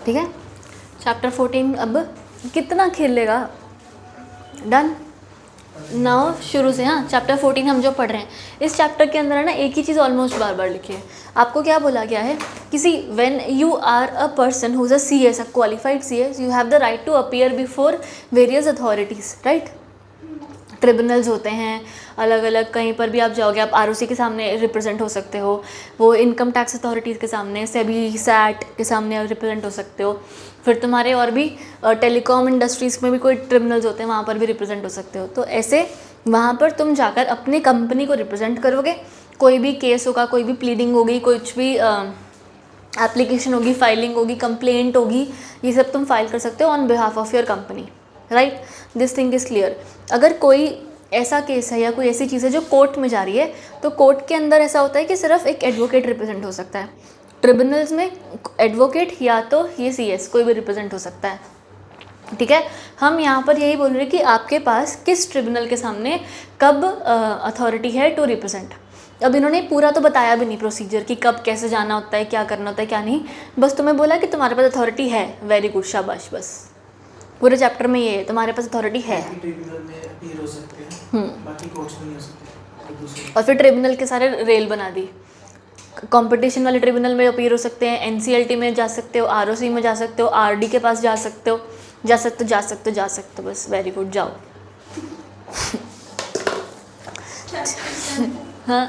ठीक है। चैप्टर 14 अब कितना खेलेगा। डन। नाउ शुरू से, हाँ चैप्टर 14 हम जो पढ़ रहे हैं, इस चैप्टर के अंदर है ना एक ही चीज़ ऑलमोस्ट बार बार लिखी है। आपको क्या बोला गया है, किसी when you are a person who is a CS, a qualified CS, you have the right to appear before various authorities, right. Tribunals होते हैं अलग अलग, कहीं पर भी आप जाओगे आप ROC के सामने रिप्रेजेंट हो सकते हो, वो इनकम टैक्स अथॉरिटीज़ के सामने, सेबी सैट के सामने रिप्रेजेंट हो सकते हो, फिर तुम्हारे और भी टेलीकॉम इंडस्ट्रीज़ में भी कोई ट्रिब्यूनल्स होते हैं, वहाँ पर भी रिप्रेजेंट हो सकते हो। तो ऐसे वहाँ पर तुम जाकर अपनी कंपनी को रिप्रेजेंट करोगे, कोई भी केस होगा, कोई भी प्लीडिंग होगी, कुछ भी एप्लीकेशन होगी, फाइलिंग होगी, कंप्लेंट होगी, ये सब तुम फाइल कर सकते हो on behalf of your company, right. This thing is clear. अगर कोई ऐसा केस है या कोई ऐसी चीज़ है जो कोर्ट में जा रही है, तो कोर्ट के अंदर ऐसा होता है कि सिर्फ एक एडवोकेट रिप्रेजेंट हो सकता है। ट्रिब्यूनल्स में एडवोकेट या तो ये CS कोई भी रिप्रेजेंट हो सकता है, ठीक है। हम यहाँ पर यही बोल रहे हैं कि आपके पास किस ट्रिब्यूनल के सामने कब अथॉरिटी है टू रिप्रेजेंट। अब इन्होंने पूरा तो बताया भी नहीं प्रोसीजर कि कब कैसे जाना होता है, क्या करना होता है, क्या नहीं, बस तुम्हें बोला कि तुम्हारे पास अथॉरिटी है, वेरी गुड, शाबाश। बस पूरे चैप्टर में ये है, तुम्हारे पास अथॉरिटी है। और फिर ट्रिब्यूनल के सारे रेल बना दी, कंपटीशन वाले ट्रिब्यूनल में अपीयर हो सकते हैं, NCLT में जा सकते हो, ROC में जा सकते हो, RD के पास जा सकते हो, जा सकते हो, बस वेरी गुड, जाओ। हाँ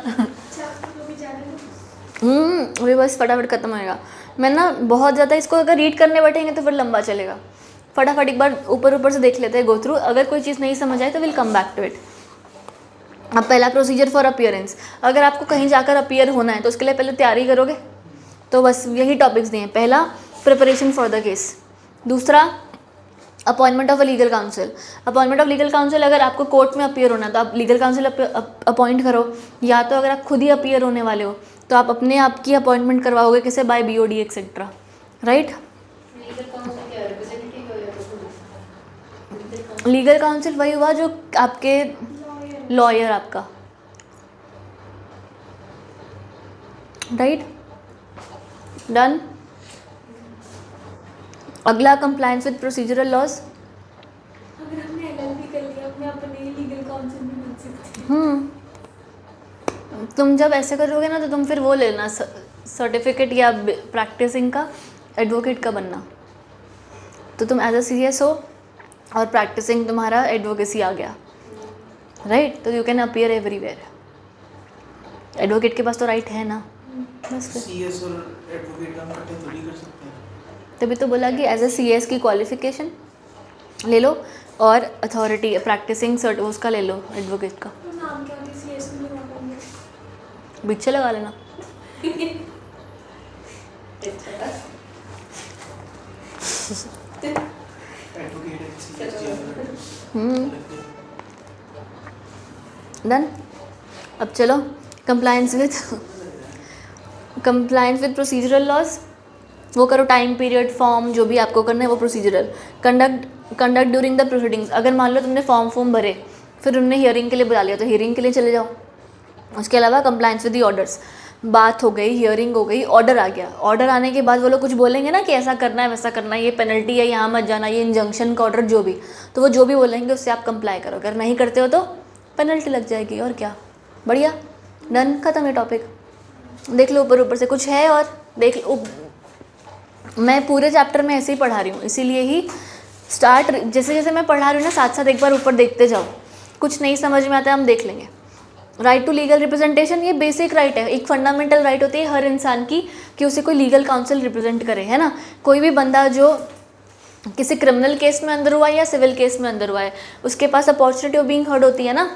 अभी बस फटाफट ख़त्म होएगा। मैं ना बहुत ज़्यादा इसको अगर रीड करने बैठेंगे तो फिर लंबा चलेगा। फटाफट एक बार ऊपर से देख लेते हैं, गो थ्रू, अगर कोई चीज़ नहीं समझ आए तो will come back to it. अब पहला प्रोसीजर फॉर अपीयरेंस, अगर आपको कहीं जाकर अपीयर होना है तो उसके लिए पहले तैयारी करोगे, तो बस यही टॉपिक्स दिए हैं। पहला प्रिपरेशन फॉर द केस, दूसरा appointment of a legal council. Appointment of legal council, अगर आपको कोर्ट में अपीयर होना है तो आप लीगल काउंसिल अपॉइंट करो, या तो अगर आप खुद ही अपीयर होने वाले हो तो आप अपने आप की अपॉइंटमेंट करवाओगे, कैसे, by BOD etcetera, right. Legal counsel वही हुआ जो आपके लॉयर आपका, राइट। डन। अगला कंप्लायंस विद प्रोसीजरल लॉज। अगर हमने LLB कर लिया, अपने अपने लीगल काउंसिल भी बन सकते हैं। तुम जब ऐसे करोगे ना तो तुम फिर वो लेना सर्टिफिकेट या प्रैक्टिसिंग का, एडवोकेट का बनना, तो तुम एज अ CS हो और प्रैक्टिसिंग तुम्हारा एडवोकेसी आ गया, राइट। तो you can appear everywhere. Advocate के पास तो राइट है ना, बस फिर CS और एडवोकेट हम इकट्ठे थोड़ी कर सकते हैं। तभी तो बोला कि एज अ CS की क्वालिफिकेशन ले लो और अथॉरिटी प्रैक्टिसिंग सर्ट उसका ले लो, एडवोकेट का। तो नाम क्या होती है CS में लगा पीछे लगा लेना। डन। अब चलो कंप्लायंस विद प्रोसीजरल लॉज, वो करो। टाइम पीरियड, फॉर्म, जो भी आपको करना है वो procedural. Conduct during the proceedings, अगर मान लो तुमने फॉर्म भरे, फिर उन्होंने हियरिंग के लिए बुला लिया तो हियरिंग के लिए चले जाओ। उसके अलावा कंप्लायंस विद द ऑर्डर्स, बात हो गई, हियरिंग हो गई, ऑर्डर आ गया, ऑर्डर आने के बाद वो लोग कुछ बोलेंगे ना कि ऐसा करना है, वैसा करना है, ये पेनल्टी है, यहाँ मत जाना, ये इंजंक्शन का ऑर्डर, जो भी, तो वो जो भी बोलेंगे उससे आप कंप्लाई करो। अगर नहीं करते हो तो पेनल्टी लग जाएगी, और क्या। बढ़िया, डन, खत्म ये टॉपिक। देख लो ऊपर से कुछ है और देख लो। मैं पूरे चैप्टर में ऐसे ही पढ़ा रही हूँ, इसीलिए ही स्टार्ट जैसे जैसे मैं पढ़ा रही हूँ ना, साथ साथ एक बार ऊपर देखते जाओ, कुछ नहीं समझ में आता है हम देख लेंगे। राइट टू लीगल रिप्रेजेंटेशन, ये बेसिक राइट है, एक फंडामेंटल राइट होती है हर इंसान की कि उसे कोई लीगल काउंसिल रिप्रेजेंट करे, है ना। कोई भी बंदा जो किसी क्रिमिनल केस में अंदर हुआ है या सिविल केस में अंदर हुआ है, उसके पास अपॉर्चुनिटी ऑफ बीइंग हर्ड होती है ना,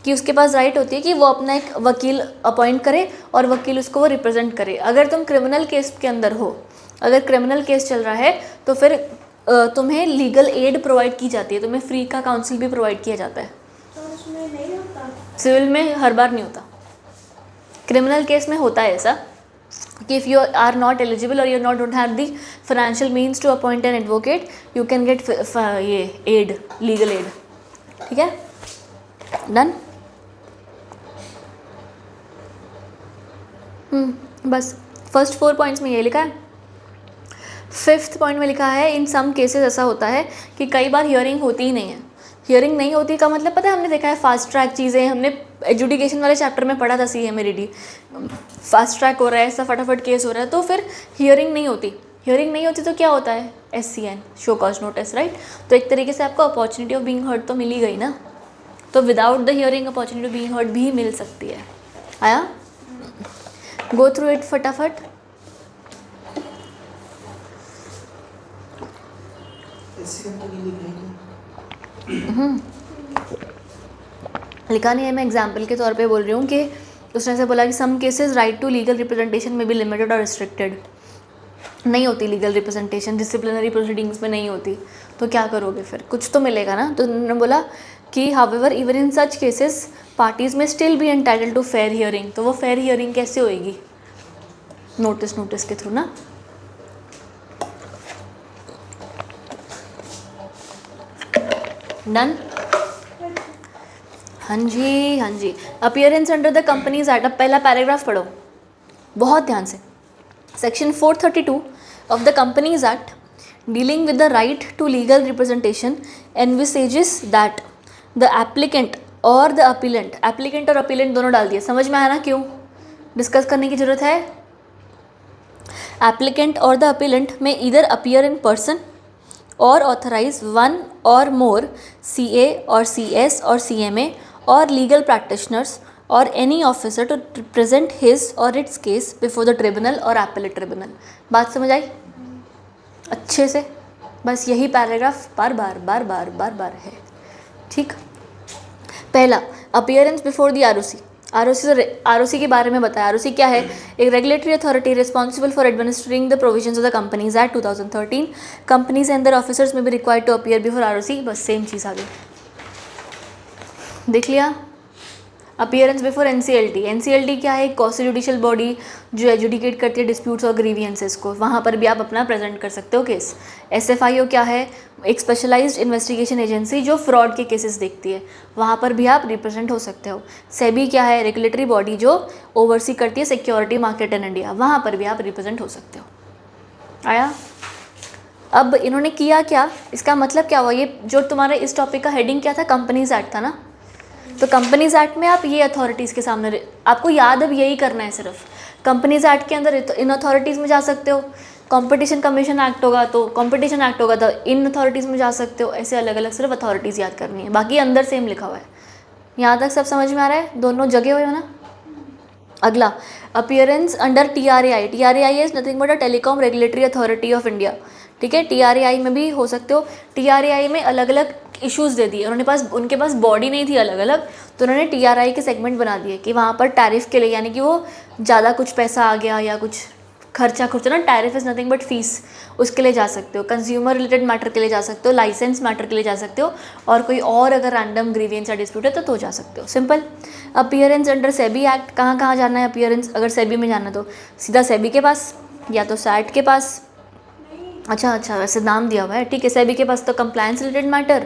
कि उसके पास राइट होती है कि वो अपना एक वकील अपॉइंट करे और वकील उसको वो रिप्रेजेंट करे। अगर तुम क्रिमिनल केस के अंदर हो, अगर क्रिमिनल केस चल रहा है तो फिर तुम्हें लीगल एड प्रोवाइड की जाती है, तुम्हें फ्री का काउंसिल भी प्रोवाइड किया जाता है। तो उसमें नहीं होता, सिविल में हर बार नहीं होता, क्रिमिनल केस में होता है ऐसा कि if you are not eligible और you not don't have the financial means to appoint an advocate, you can get ये एड, लीगल एड, ठीक है। डन। बस फर्स्ट 4 पॉइंट्स में ये लिखा है। 5th पॉइंट में लिखा है इन सम केसेस ऐसा होता है कि कई बार हियरिंग होती ही नहीं है। हियरिंग नहीं होती का मतलब पता है, हमने देखा है फास्ट ट्रैक चीज़ें, हमने एजुकेशन वाले चैप्टर में पढ़ा था CMARD, फास्ट ट्रैक हो रहा है, ऐसा फटाफट केस हो रहा है, तो फिर हियरिंग नहीं होती। हियरिंग नहीं होती तो क्या होता है, SCN, show cause notice, right. तो एक तरीके से आपको अपॉर्चुनिटी ऑफ बीइंग हर्ड तो मिल ही गई ना। तो without the hearing opportunity of being heard भी मिल सकती है। आया, गो थ्रू इट फटाफट। SCN तो नहीं लिखा है लिखा नहीं है, मैं एग्जाम्पल के तौर पे बोल रही हूँ कि उसने ऐसे बोला कि some cases right to legal representation में भी लिमिटेड और रिस्ट्रिक्टेड। नहीं होती लीगल रिप्रेजेंटेशन, डिसिप्लिनरी प्रोसीडिंग्स में नहीं होती, तो क्या करोगे फिर, कुछ तो मिलेगा ना। तो उन्होंने बोला कि however even in such cases parties में still be entitled to fair hearing. तो वो फेयर हियरिंग कैसे होएगी, नोटिस के थ्रू ना। डन, हाँ जी हाँ जी। Appearance under the companies act, अब पहला पैराग्राफ पढ़ो बहुत ध्यान से। Section 432 of the Companies Act dealing with the right to legal representation envisages that the applicant or the appellant, applicant और appellant दोनों डाल दिए, समझ में आया ना क्यों डिस्कस करने की ज़रूरत है। applicant or the appellant may either appear in person or authorize one or more CA or CS or CMA or legal practitioners or any officer to present his or its case before the tribunal or appellate tribunal। बात समझ आई अच्छे से, बस यही paragraph बार बार है, ठीक। पहला, appearance before the ROC के बारे में बताया। ROC क्या है, एक regulatory authority responsible for administering the provisions of the companies act 2013। Companies and their officers में भी required to appear before ROC, बस सेम चीज़ आ गई, देख लिया। अपीयरेंस बिफोर NCLT क्या है, क्वासी जुडिशियल बॉडी जो एजुडिकेट करती है डिस्प्यूट्स और ग्रीवियंसेस को, वहाँ पर भी आप अपना प्रेजेंट कर सकते हो केस। SFIO क्या है, एक स्पेशलाइज्ड इन्वेस्टिगेशन एजेंसी जो फ्रॉड के केसेस देखती है, वहाँ पर भी आप रिप्रेजेंट हो सकते हो। सेबी क्या है, रेगुलेटरी बॉडी जो ओवरसी करती है सिक्योरिटी मार्केट इन इंडिया, वहाँ पर भी आप रिप्रेजेंट हो सकते हो। आया, अब इन्होंने किया क्या, इसका मतलब क्या हुआ, ये जो तुम्हारे इस टॉपिक का हेडिंग क्या था, कंपनीज एक्ट था ना। तो कंपनीज एक्ट में आप ये अथॉरिटीज़ के सामने, आपको याद अब यही करना है सिर्फ, कंपनीज एक्ट के अंदर इन अथॉरिटीज़ में जा सकते हो। कंपटीशन कमीशन एक्ट होगा तो कंपटीशन एक्ट होगा तो इन अथॉरिटीज़ में जा सकते हो। ऐसे अलग अलग सिर्फ अथॉरिटीज़ याद करनी है, बाकी अंदर सेम लिखा हुआ है। यहाँ तक सब समझ में आ रहा है, दोनों जगह हुए हो ना। अगला, appearance under TRAI। TRAI is nothing but a telecom regulatory authority of India, ठीक है। TRAI में भी हो सकते हो। TRAI में अलग अलग इश्यूज़ दे दिए उनके पास बॉडी नहीं थी अलग अलग, तो उन्होंने TRAI के सेगमेंट बना दिए कि वहाँ पर टैरिफ के लिए, यानी कि वो ज़्यादा कुछ पैसा आ गया या कुछ खर्चा ना, tariff is nothing but fees, उसके लिए जा सकते हो। कंज्यूमर रिलेटेड मैटर के लिए जा सकते हो, लाइसेंस मैटर के लिए जा सकते हो, और कोई और अगर रैंडम ग्रीवियंस या डिस्प्यूट है तो जा सकते हो, simple. Appearance under SEBI act, कहाँ जाना है अपीयरेंस, अगर सेबी में जाना तो सीधा सेबी के पास या तो सैट के पास। अच्छा वैसे नाम दिया हुआ है, ठीक है। सेबी के पास तो कंप्लायंस रिलेटेड मैटर,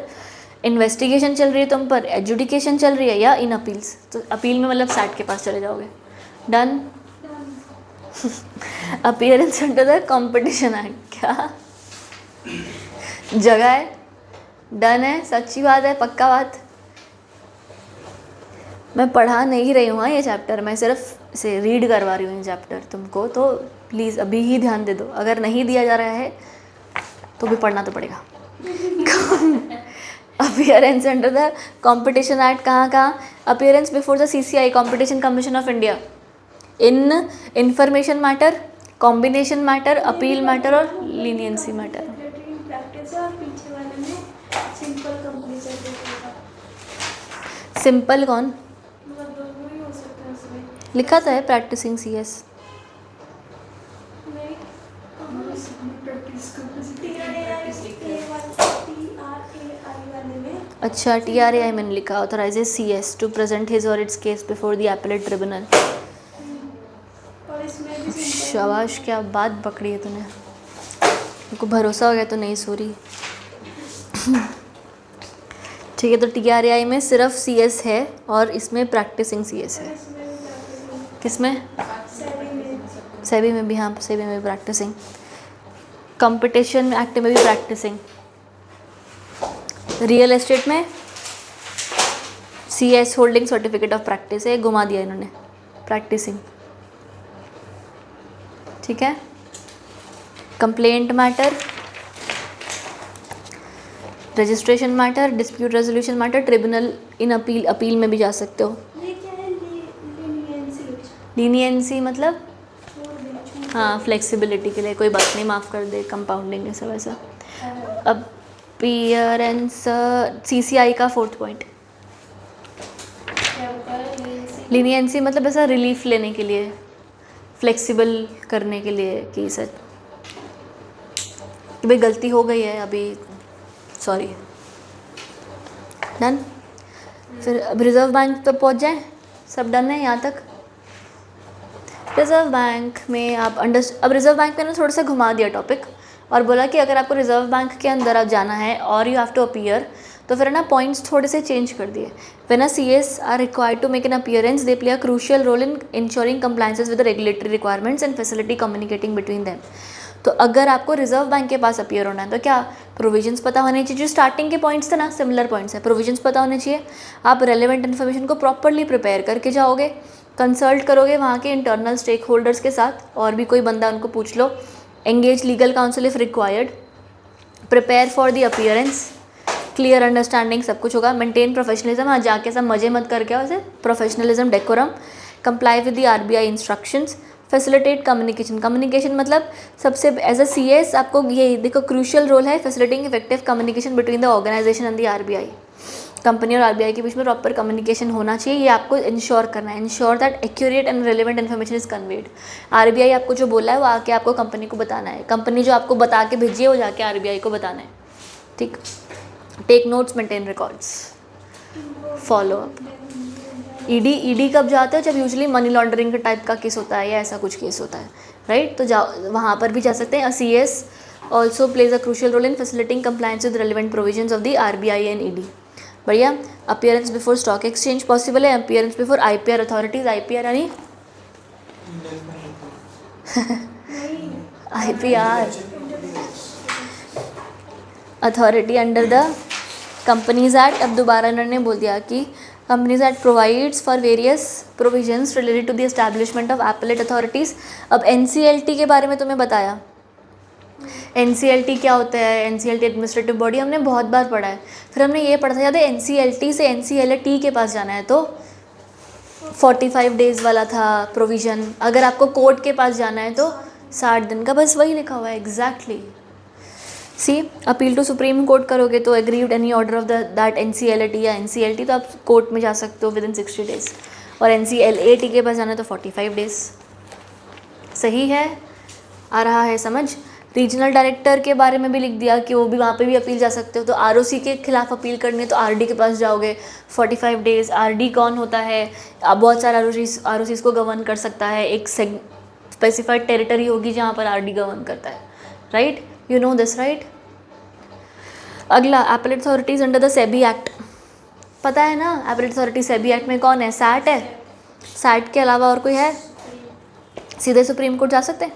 इन्वेस्टिगेशन चल रही है तुम पर, एजुडिकेशन चल रही है, या इन अपील्स, तो अपील में मतलब सैट के पास चले जाओगे। Done. Appearance under the competition act, क्या जगह है, डन है, सच्ची बात है, पक्का बात। मैं पढ़ा नहीं रही हूँ ये चैप्टर, मैं सिर्फ इसे रीड करवा रही हूँ ये चैप्टर तुमको, तो प्लीज़ अभी ही ध्यान दे दो। अगर नहीं दिया जा रहा है तो भी पढ़ना तो पड़ेगा। Appearance under the competition act, कहाँ appearance before the CCI, competition commission of India, in information matter, combination matter, appeal matter और लीनियंसी मैटर। प्रैक्टिस है, और पीछे वाले में सिंपल कंपनी से सिंपल कौन मतलब दोनों ही हो सकते हैं उसमें। लिखा था है, प्रैक्टिसिंग CS। नहीं, TRAI वाले में, अच्छा, TRAI मैंने लिखा, ऑथराइजेज CS टू प्रेजेंट हिज और it's case before the appellate tribunal. और इसमें भी सिंपल। शाबाश, क्या बात पकड़ी है तूने, उनको भरोसा हो गया तो नहीं सॉरी। ठीक है, तो TRAI में सिर्फ CS है और इसमें प्रैक्टिसिंग CS है। इसमें भी प्रैक्टिसिंग, किसमें, सेबी में। सेबी में भी, हाँ सेबी में प्रैक्टिसिंग। कंपटीशन एक्ट में भी प्रैक्टिसिंग, रियल एस्टेट में CS holding certificate of practice है, घुमा दिया इन्होंने, प्रैक्टिसिंग, ठीक है। Complaint matter, registration matter, dispute resolution matter, tribunal in appeal, appeal में भी जा सकते हो। ये क्या है लीनियंसी? लीनियंसी मतलब छोड़ दे। हाँ फ्लेक्सिबिलिटी के लिए, कोई बात नहीं माफ़ कर दे, कंपाउंडिंग ऐसा वैसा। अपीयरेंस, CCI का 4th पॉइंट, क्या होता है लीनियंसी? लीनियंसी मतलब ऐसा रिलीफ लेने के लिए, फ्लेक्सिबल करने के लिए कि सर कि भाई गलती हो गई है अभी, सॉरी। डन। फिर अब रिजर्व बैंक पे पहुंच जाए, सब डन है यहाँ तक। रिजर्व बैंक में आप अब रिजर्व बैंक में ना थोड़ा सा घुमा दिया टॉपिक और बोला कि अगर आपको रिजर्व बैंक के अंदर आप जाना है और यू हैव टू अपीयर, तो फिर ना पॉइंट्स थोड़े से चेंज कर दिए। When a CS are required to make an appearance they play a crucial role in ensuring compliances with the regulatory requirements and facility communicating between them. तो अगर आपको रिजर्व बैंक के पास अपीयर होना है तो क्या प्रोविजंस पता होने चाहिए, जो स्टार्टिंग के पॉइंट्स थे ना सिमिलर पॉइंट्स है, प्रोविजंस पता होने चाहिए, आप रेलेवेंट इन्फॉर्मेशन को प्रॉपरली प्रिपेयर करके जाओगे, कंसल्ट करोगे वहाँ के इंटरनल स्टेक होल्डर्स के साथ, और भी कोई बंदा उनको पूछ लो, engage legal counsel if required, prepare for the appearance, clear understanding सब कुछ होगा, मेंटेन प्रोफेशनलिज्म, हाँ जाके सब मजे मत करके आओ, वैसे professionalism decorum, comply with the RBI instructions, facilitate communication, communication मतलब सबसे एज अ CS आपको ये देखो क्रूशियल रोल है facilitating effective communication between the organisation and the RBI, company और RBI के बीच में प्रॉपर कम्युनिकेशन होना चाहिए, ये आपको इंश्योर करना है, ensure that accurate and relevant information is conveyed. RBI आपको जो बोला है वो आके आपको कंपनी को बताना है, कंपनी जो आपको बता के भेजी है वो जाके RBI को बताना है, ठीक। Take notes, maintain records, follow up. ED कब जाते हो, जब यूजुअली मनी लॉन्ड्रिंग के टाइप का केस होता है या ऐसा कुछ केस होता है, राइट, तो जाओ वहाँ पर भी जा सकते हैं। CS also plays a crucial role in facilitating compliance with relevant provisions of the RBI and ED। बढ़िया। Appearance before stock exchange possible है, appearance before IPR authorities, IPR यानी IPR authority under the companies act. अब दोबारा इन्होंने बोल दिया कि companies act provides for various provisions related to the establishment of appellate authorities. अब NCLT के बारे में तुम्हें बताया, NCLT क्या होता है, NCLT एडमिनिस्ट्रेटिव बॉडी हमने बहुत बार पढ़ा है। फिर हमने ये पढ़ा था याद है, NCLT से NCLT के पास जाना है तो 45 डेज़ वाला था प्रोविज़न, अगर आपको कोर्ट के पास जाना है तो 60 दिन का, बस वही लिखा हुआ है exactly. See appeal to supreme court करोगे तो aggrieved any order of that NCLT या NCLT, तो आप कोर्ट में जा सकते हो विद इन 60 डेज़, और NCLAT के पास जाना है तो 45 डेज़। सही है, आ रहा है समझ। रीजनल डायरेक्टर के बारे में भी लिख दिया कि वो भी वहाँ पे भी अपील जा सकते हो, तो ROC के खिलाफ अपील करनी है तो RD के पास जाओगे 45 डेज़। RD कौन होता है, अब बहुत सारे ROCs को गवर्न कर सकता है, एक स्पेसिफाइड टेरिटरी होगी जहाँ पर RD गवर्न करता है, right, you know this right. अगला appellate authorities under the SEBI act, पता है ना एपेलेट अथॉरिटी SEBI एक्ट में कौन है, SAT है, SAT के अलावा और कोई है, सीधे सुप्रीम कोर्ट जा सकते हैं,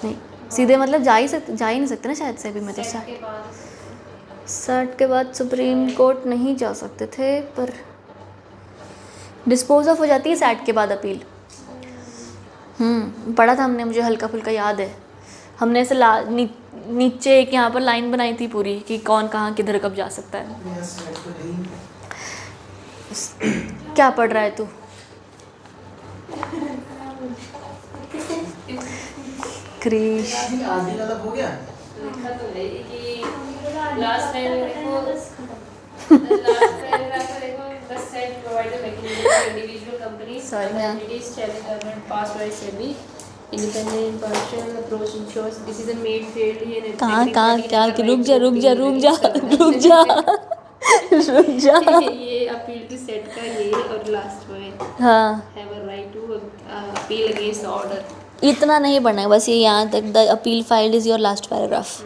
नहीं सीधे मतलब जा ही नहीं सकते ना शायद SEBI में, तो SAT के बाद सुप्रीम कोर्ट नहीं जा सकते थे, पर डिस्पोज ऑफ हो जाती है SAT के बाद अपील। पढ़ा था हमने, मुझे हल्का फुल्का याद है, हमने ऐसे नीचे एक यहाँ पर लाइन बनाई थी पूरी कि कौन कहाँ किधर कब जा सकता है। क्या पढ़ रहा है तू? क्रिश आधी वाला हो गया। लिखा तो है कि लास्ट टाइम देखो, लास्ट पैराग्राफ में देखो, the said provide a mechanism for individual companies and entities challenge government passed by SEBI, independent impartial approach ensures decision made fairly and कहाँ क्या effectively। रुक जा ये अपील टू सेट का ये और लास्ट में हाँ, have a right to appeal against order. इतना नहीं पढ़ना है, बस ये यहाँ तक, the appeal filed is your last paragraph,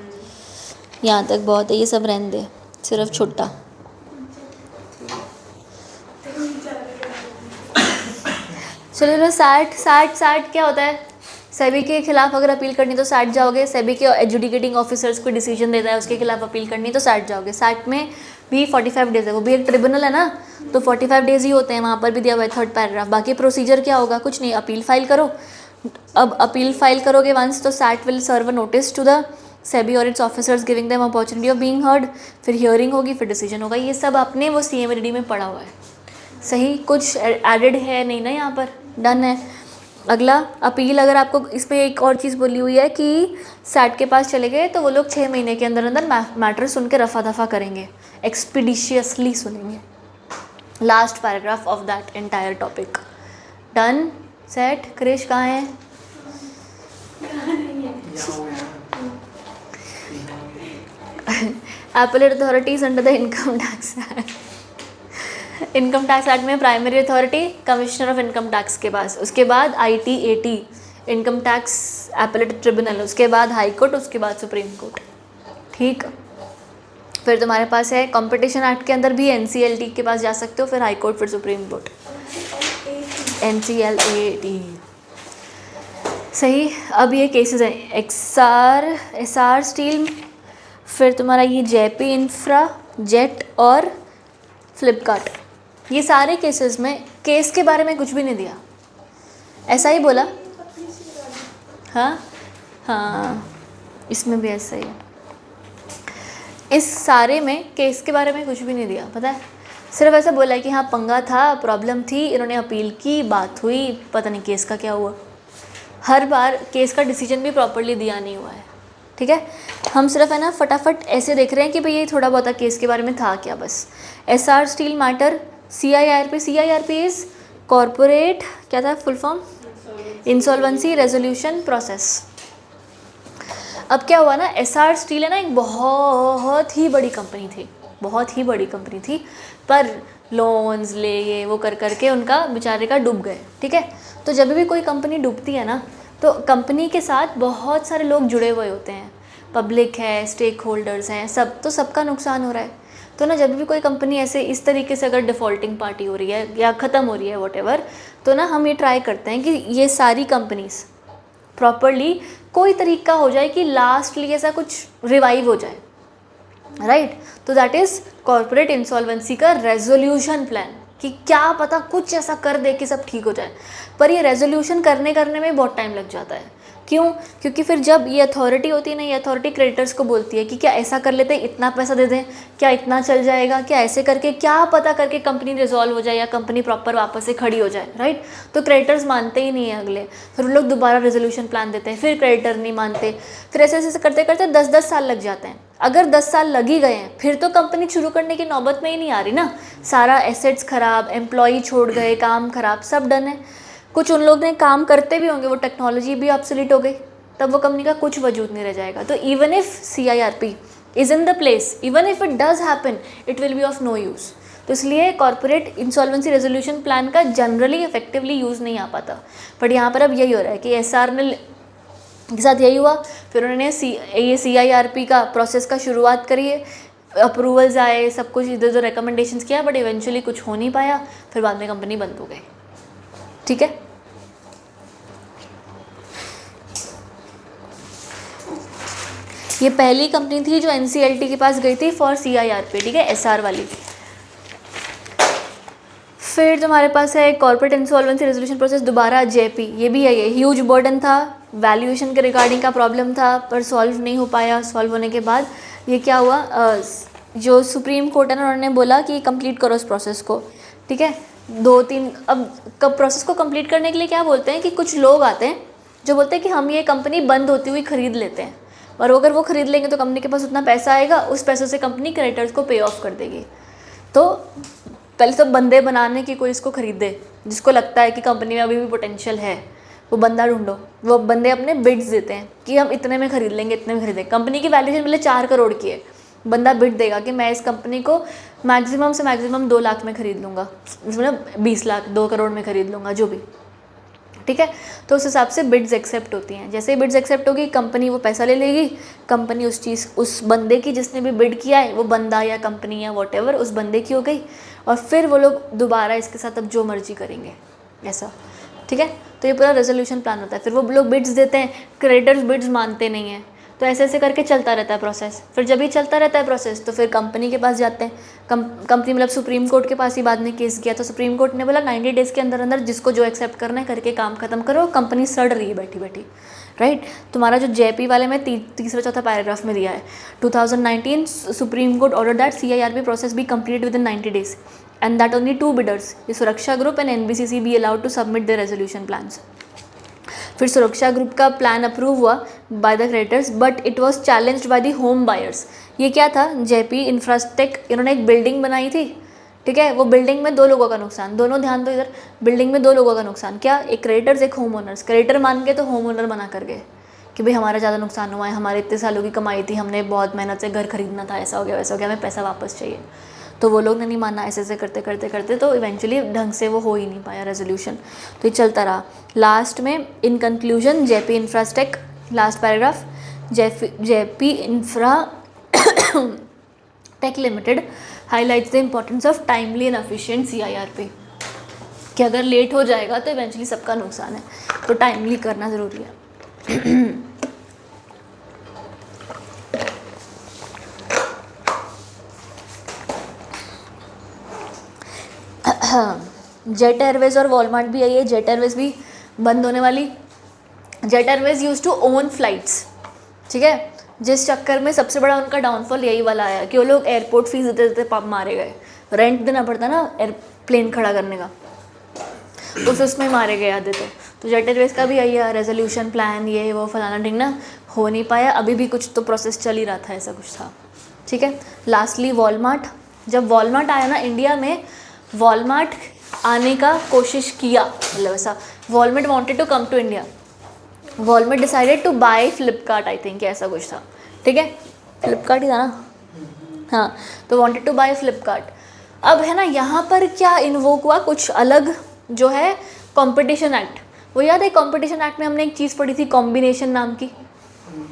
यहाँ तक बहुत है, ये सब रहने दे, सिर्फ छोटा। चलो SAT क्या होता है, सेबी के खिलाफ अगर अपील करनी तो सैट जाओगे, सेबी के एजुडिकेटिंग ऑफिसर्स कोई डिसीजन देता है उसके खिलाफ अपील करनी तो सैट जाओगे। सैट में भी 45 डेज है, वो भी एक ट्रिब्यूनल है ना, तो 45 डेज ही होते हैं, वहाँ पर भी दिया हुआ है 3rd पैराग्राफ। बाकी प्रोसीजर क्या होगा, कुछ नहीं, अपील फाइल करो। अब अपील फाइल करोगे वंस तो SAT will serve a notice to the SEBI और its officers giving them opportunity of being heard, फिर हियरिंग होगी, फिर डिसीजन होगा। ये सब आपने वो CMADD में पढ़ा हुआ है, सही, कुछ एडेड है नहीं ना यहाँ पर, डन है। अगला अपील, अगर आपको इसमें एक और चीज़ बोली हुई है कि सैट के पास चले गए तो वो लोग 6 महीने के अंदर अंदर मैटर सुन के रफा दफा करेंगे, एक्सपीडिशियसली सुनेंगे। Last paragraph of that entire topic, done, set. Krish कहाँ है? Appellate authorities under the income tax act. Income tax act में primary authority commissioner of income tax के पास, उसके बाद ITAT income tax appellate tribunal, उसके बाद हाई कोर्ट, उसके बाद सुप्रीम कोर्ट। ठीक, फिर तुम्हारे पास है कंपटीशन एक्ट के अंदर भी NCLT के पास जा सकते हो, फिर हाई कोर्ट, फिर सुप्रीम कोर्ट, NCLAT। सही। अब ये केसेस हैं SR स्टील, फिर तुम्हारा ये JP इंफ्रा, जेट और फ्लिपकार्ट। ये सारे केसेस में केस के बारे में कुछ भी नहीं दिया, ऐसा ही बोला। हाँ हाँ, इसमें भी ऐसा ही है। इस सारे में केस के बारे में कुछ भी नहीं दिया, पता है, सिर्फ ऐसा बोला है कि हाँ पंगा था, प्रॉब्लम थी, इन्होंने अपील की, बात हुई, पता नहीं केस का क्या हुआ। हर बार केस का डिसीजन भी प्रॉपरली दिया नहीं हुआ है। ठीक है, हम सिर्फ है ना फटाफट ऐसे देख रहे हैं कि भाई ये थोड़ा बहुत केस के बारे में था क्या, बस। SR steel matter, CIRP is corporate, क्या था full form, insolvency resolution process. अब क्या हुआ ना, SR स्टील है ना एक बहुत ही बड़ी कंपनी थी, बहुत ही बड़ी कंपनी थी, पर लोन्स ले ये वो कर करके उनका बेचारे का डूब गए। ठीक है, तो जब भी कोई कंपनी डूबती है ना तो कंपनी के साथ बहुत सारे लोग जुड़े हुए होते हैं, पब्लिक है, स्टेक होल्डर्स हैं, सब, तो सबका नुकसान हो रहा है। तो ना जब भी कोई कंपनी ऐसे इस तरीके से अगर डिफ़ॉल्टिंग पार्टी हो रही है या ख़त्म हो रही है व्हाटएवर, तो ना हम ये ट्राई करते हैं कि ये सारी कंपनीज प्रॉपरली कोई तरीका हो जाए कि लास्टली ऐसा कुछ रिवाइव हो जाए, राइट। तो दैट इज़ कॉर्पोरेट इंसॉल्वेंसी का रेजोल्यूशन प्लान, कि क्या पता कुछ ऐसा कर दे कि सब ठीक हो जाए। पर ये रेजोल्यूशन करने में बहुत टाइम लग जाता है। क्यों? क्योंकि फिर जब ये अथॉरिटी होती है ना, ये अथॉरिटी क्रेडिटर्स को बोलती है कि क्या ऐसा कर लेते हैं, इतना पैसा दे दें, क्या इतना चल जाएगा, क्या ऐसे करके क्या पता करके कंपनी रिजॉल्व हो जाए या कंपनी प्रॉपर वापस से खड़ी हो जाए, राइट। तो क्रेडिटर्स मानते ही नहीं है अगले, फिर लोग दोबारा रेजोल्यूशन प्लान देते हैं, फिर क्रेडिटर नहीं मानते, फिर ऐसे ऐसे करते करते 10-10 साल लग जाते हैं। अगर 10 साल लग ही गए हैं फिर तो कंपनी शुरू करने की नौबत में ही नहीं आ रही ना, सारा एसेट्स ख़राब, एम्प्लॉई छोड़ गए, काम ख़राब, सब डन है। कुछ उन लोग ने काम करते भी होंगे, वो टेक्नोलॉजी भी ऑब्सोलीट हो गई, तब वो कंपनी का कुछ वजूद नहीं रह जाएगा। तो even if CIRP is in the place, even if it does happen, it will be of no use. तो इसलिए कॉर्पोरेट इंसॉल्वेंसी रेजोल्यूशन प्लान का जनरली इफेक्टिवली यूज़ नहीं आ पाता। बट यहाँ पर अब यही हो रहा है कि SR ने के साथ यही हुआ, फिर उन्होंने ये CIRP का प्रोसेस का शुरुआत करी है, अप्रूवल्स आए, सब कुछ इधर उधर रिकमेंडेशंस किया, बट इवेंचुअली कुछ हो नहीं पाया, फिर बाद में कंपनी बंद हो गई। ठीक है, ये पहली कंपनी थी जो NCLT के पास गई थी फॉर CIRP, ठीक है, SR वाली। फिर तुम्हारे पास है कॉर्पोरेट इंसॉल्वेंसी रेजोल्यूशन प्रोसेस, दोबारा JP, ये भी है, ये ह्यूज बर्डन था, वैल्यूएशन के रिगार्डिंग का प्रॉब्लम था, पर सॉल्व नहीं हो पाया। सॉल्व होने के बाद ये क्या हुआ, जो सुप्रीम कोर्ट है ना, उन्होंने बोला कि कंप्लीट करो इस प्रोसेस को। ठीक है, 2-3, अब कब प्रोसेस को कंप्लीट करने के लिए क्या बोलते हैं कि कुछ लोग आते हैं जो बोलते हैं कि हम ये कंपनी बंद होती हुई ख़रीद लेते हैं, और अगर वो ख़रीद लेंगे तो कंपनी के पास उतना पैसा आएगा, उस पैसों से कंपनी क्रेडिटर्स को पे ऑफ कर देगी। तो पहले तो बंदे बनाने की कोई इसको ख़रीदे, जिसको लगता है कि कंपनी में अभी भी पोटेंशियल है, वो बंदा ढूंढो। वो बंदे अपने बिड्स देते हैं कि हम इतने में ख़रीद लेंगे, इतने में खरीदेंगे। कंपनी की वैल्यूएशन पहले 4 करोड़ की है, बंदा बिड देगा कि मैं इस कंपनी को मैक्सिमम से मैक्सिमम 2 लाख में ख़रीद लूँगा, मतलब 20 लाख, 2 करोड़ में ख़रीद लूँगा, जो भी। ठीक है, तो उस हिसाब से बिड्स एक्सेप्ट होती हैं। जैसे ही बिड्स एक्सेप्ट होगी, कंपनी वो पैसा ले लेगी, कंपनी उस बंदे की जिसने भी बिड किया है, वो बंदा या कंपनी या व्हाटएवर उस बंदे की हो गई, और फिर वो लोग दोबारा इसके साथ अब जो मर्जी करेंगे, ऐसा। ठीक है, तो ये पूरा रेजोल्यूशन प्लान होता है। फिर वो लोग बिड्स देते हैं, क्रेडिटर्स बिड्स मानते नहीं हैं, तो ऐसे ऐसे करके चलता रहता है प्रोसेस। फिर जब ये चलता रहता है प्रोसेस तो फिर कंपनी के पास जाते हैं। कंपनी मतलब सुप्रीम कोर्ट के पास ही बाद में केस किया, तो सुप्रीम कोर्ट ने बोला 90 डेज़ के अंदर अंदर जिसको जो एक्सेप्ट करना है करके काम खत्म करो। कंपनी सड़ रही है बैठी बैठी, राइट। तुम्हारा जो जेपी वाले में तीसरा चौथा पैराग्राफ में दिया है 2019 supreme court order that CIRP process be complete within 90 days and that only 2 bidders, ये Suraksha group and NBCC be allowed to submit the resolution plans. फिर सुरक्षा ग्रुप का प्लान अप्रूव हुआ by the creditors but it was challenged by the home buyers. ये क्या था, JP इंफ्रास्टेक, इन्होंने एक building बनाई थी, ठीक है। वो बिल्डिंग में 2 लोगों का नुकसान, दोनों ध्यान दो इधर, बिल्डिंग में 2 लोगों का नुकसान। क्या, एक क्रेडिटर्स एक होम ओनर्स। क्रेडिटर मान गए तो होम ओनर मना कर गए कि भाई हमारा ज़्यादा नुकसान हुआ है, हमारे इतने सालों की कमाई थी, हमने बहुत मेहनत से घर खरीदना था, ऐसा हो गया वैसा हो गया, हमें पैसा वापस चाहिए। तो वो लोग ने नहीं माना, ऐसे ऐसे करते करते करते तो इवेंचुअली ढंग से वो हो ही नहीं पाया रेजोल्यूशन, तो ये चलता रहा। लास्ट में in conclusion Jaypee Infratech, last paragraph, Jaypee Infratech limited highlights the importance of timely and efficient CIRP, कि अगर लेट हो जाएगा तो इवेंचुअली सबका नुकसान है, तो टाइमली करना ज़रूरी है। जेट एयरवेज और वॉलमार्ट भी आई है, जेट एयरवेज भी बंद होने वाली। Jet Airways use to own flights, ठीक है, जिस चक्कर में सबसे बड़ा उनका डाउनफॉल यही वाला आया कि वो लोग एयरपोर्ट फीस देते देते पाप मारे गए। रेंट देना पड़ता ना एयरप्लेन खड़ा करने का, उसमें मारे गए आधे। तो जेट एयरवेज का भी यही है रेजोल्यूशन प्लान, ये वो फलाना ढिंगना, हो नहीं पाया। अभी भी कुछ तो प्रोसेस चल ही रहा था, ऐसा कुछ था, ठीक है। लास्टली वॉलमार्ट, जब वॉलमार्ट आया ना इंडिया में, वॉलमार्ट आने का कोशिश किया, मतलब ऐसा Walmart wanted to come to India, Walmart decided to buy Flipkart, I think ऐसा कुछ था, ठीक है, फ्लिपकार्ट ही था ना, हाँ। तो वांटेड टू बाय फ्लिपकार्ट। अब है ना यहाँ पर क्या इन्वोक हुआ, कुछ अलग जो है कंपटीशन एक्ट। वो याद है कंपटीशन एक्ट में हमने एक चीज़ पढ़ी थी कॉम्बिनेशन नाम की,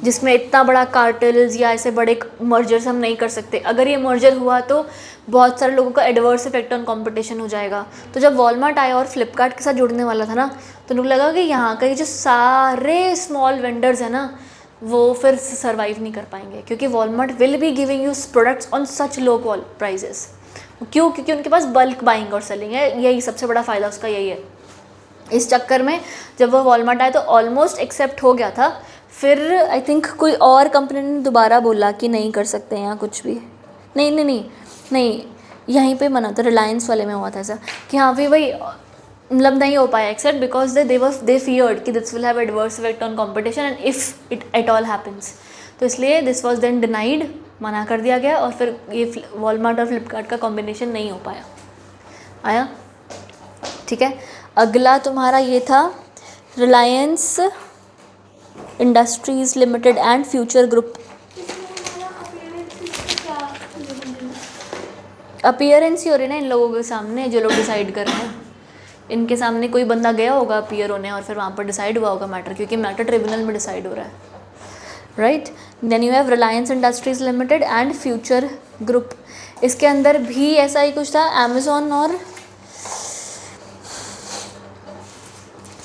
जिसमें इतना बड़ा कार्टेल्स या ऐसे बड़े मर्जर्स हम नहीं कर सकते। अगर ये मर्जर हुआ तो बहुत सारे लोगों का एडवर्स इफेक्ट ऑन कंपटीशन हो जाएगा। तो जब वॉलमार्ट आया और फ्लिपकार्ट के साथ जुड़ने वाला था ना, तो उनको लगा कि यहाँ के जो सारे स्मॉल वेंडर्स हैं ना, वो फिर सर्वाइव नहीं कर पाएंगे, क्योंकि Walmart will be giving you products on such low prices. क्यों? क्योंकि उनके पास बल्क बाइंग और सेलिंग है, यही सबसे बड़ा फ़ायदा उसका यही है। इस चक्कर में जब वो वॉलमार्ट आया तो ऑलमोस्ट एक्सेप्ट हो गया था। फिर आई थिंक कोई और कंपनी ने दोबारा बोला कि नहीं कर सकते यहाँ कुछ भी, नहीं, यहीं पे मना था, रिलायंस वाले में हुआ था ऐसा कि हाँ भाई मतलब नहीं हो पाया एक्सेप्ट, बिकॉज दे फियर्ड कि this will have adverse effect on competition and if it at all happens. तो इसलिए दिस वाज देन डिनाइड, मना कर दिया गया, और फिर ये वॉलमार्ट और फ्लिपकार्ट का कॉम्बिनेशन नहीं हो पाया। आया, ठीक है। अगला तुम्हारा ये था Reliance industries limited and future Group. Appearance ही हो रही ना इन लोगों के सामने, जो लोग डिसाइड कर रहे हैं, इनके सामने कोई बंदा गया होगा अपीयर होने और फिर वहाँ पर डिसाइड हुआ होगा मैटर, क्योंकि मैटर ट्रिब्यूनल में डिसाइड हो रहा है, right. Then you have Reliance industries limited and future Group. इसके अंदर भी ऐसा ही कुछ था, अमेज़ॉन और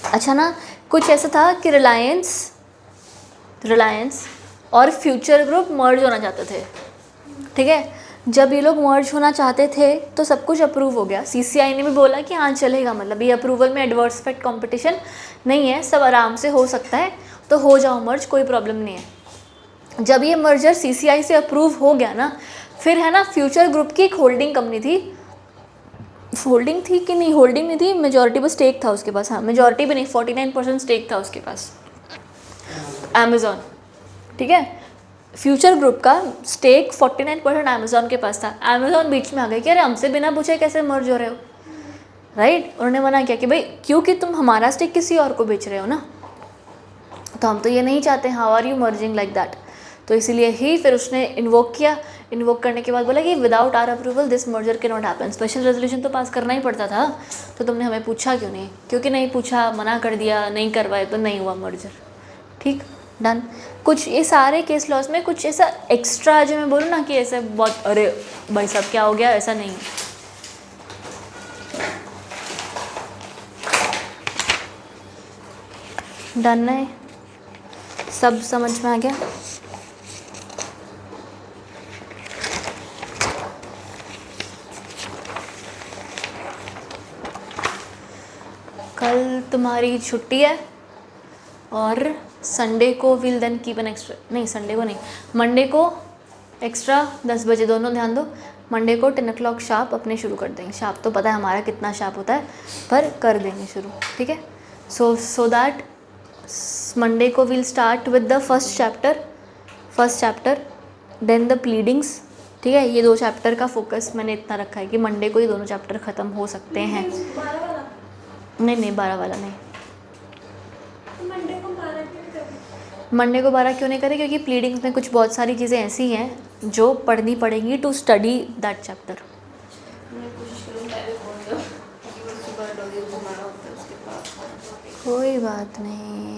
अच्छा ना कुछ ऐसा था कि रिलायंस और फ्यूचर ग्रुप मर्ज होना चाहते थे, ठीक है। जब ये लोग मर्ज होना चाहते थे तो सब कुछ अप्रूव हो गया, CCI ने भी बोला कि हाँ चलेगा, मतलब ये अप्रूवल में एडवर्स इफेक्ट कंपटीशन नहीं है, सब आराम से हो सकता है, तो हो जाओ मर्ज, कोई प्रॉब्लम नहीं है। जब ये मर्जर CCI से अप्रूव हो गया ना, फिर है ना फ्यूचर ग्रुप की एक होल्डिंग कंपनी थी, होल्डिंग थी कि नहीं, होल्डिंग नहीं थी, मेजॉरिटी बस स्टेक था उसके पास, हाँ मेजॉरिटी भी नहीं, 49% स्टेक था उसके पास, अमेज़ॉन, ठीक है। फ्यूचर ग्रुप का स्टेक 49% अमेज़ॉन के पास था। अमेज़ॉन बीच में आ गई कि अरे हमसे बिना पूछे कैसे मर्ज हो रहे हो, राइट। उन्होंने मना किया कि भाई क्योंकि तुम हमारा स्टेक किसी और को बेच रहे हो ना, तो हम तो ये नहीं चाहते, how are you merging like that. तो इसीलिए ही फिर उसने इन्वोक किया, इन्वोक करने के बाद बोला कि without our approval this merger के नॉट हैपन। स्पेशल रेजोल्यूशन तो पास करना ही पड़ता था, तो तुमने हमें पूछा क्यों नहीं, क्योंकि नहीं पूछा, मना कर दिया, नहीं करवाए तो नहीं हुआ मर्जर, ठीक, डन। कुछ ये सारे केस लॉस में कुछ ऐसा एक्स्ट्रा जो मैं बोलूँ ना कि ऐसे बहुत अरे भाई साहब क्या हो गया, ऐसा नहीं है। डन है, सब समझ में आ गया। कल तुम्हारी छुट्टी है और संडे को will then keep an extra, नहीं संडे को नहीं, मंडे को एक्स्ट्रा 10 बजे, दोनों ध्यान दो, मंडे को 10 o'clock शार्प अपने शुरू कर देंगे। शार्प तो पता है हमारा कितना शार्प होता है, पर कर देंगे शुरू, ठीक है। सो दैट मंडे को will start with the first chapter then the pleadings, ठीक है। ये 2 चैप्टर का फोकस मैंने इतना रखा है कि मंडे को ये दोनों चैप्टर ख़त्म हो सकते हैं। 12 वाला नहीं 12 वाला नहीं, मंडे को 12 क्यों करें? मंडे को 12 क्यों नहीं करें, क्योंकि प्लीडिंग्स में कुछ बहुत सारी चीज़ें ऐसी हैं जो पढ़नी पड़ेंगी टू स्टडी दैट चैप्टर। मैं कोशिश करूँ टाइम बोल दो, क्योंकि वो सुबह डॉगी को घुमाना होता है उसके पास। कोई बात नहीं।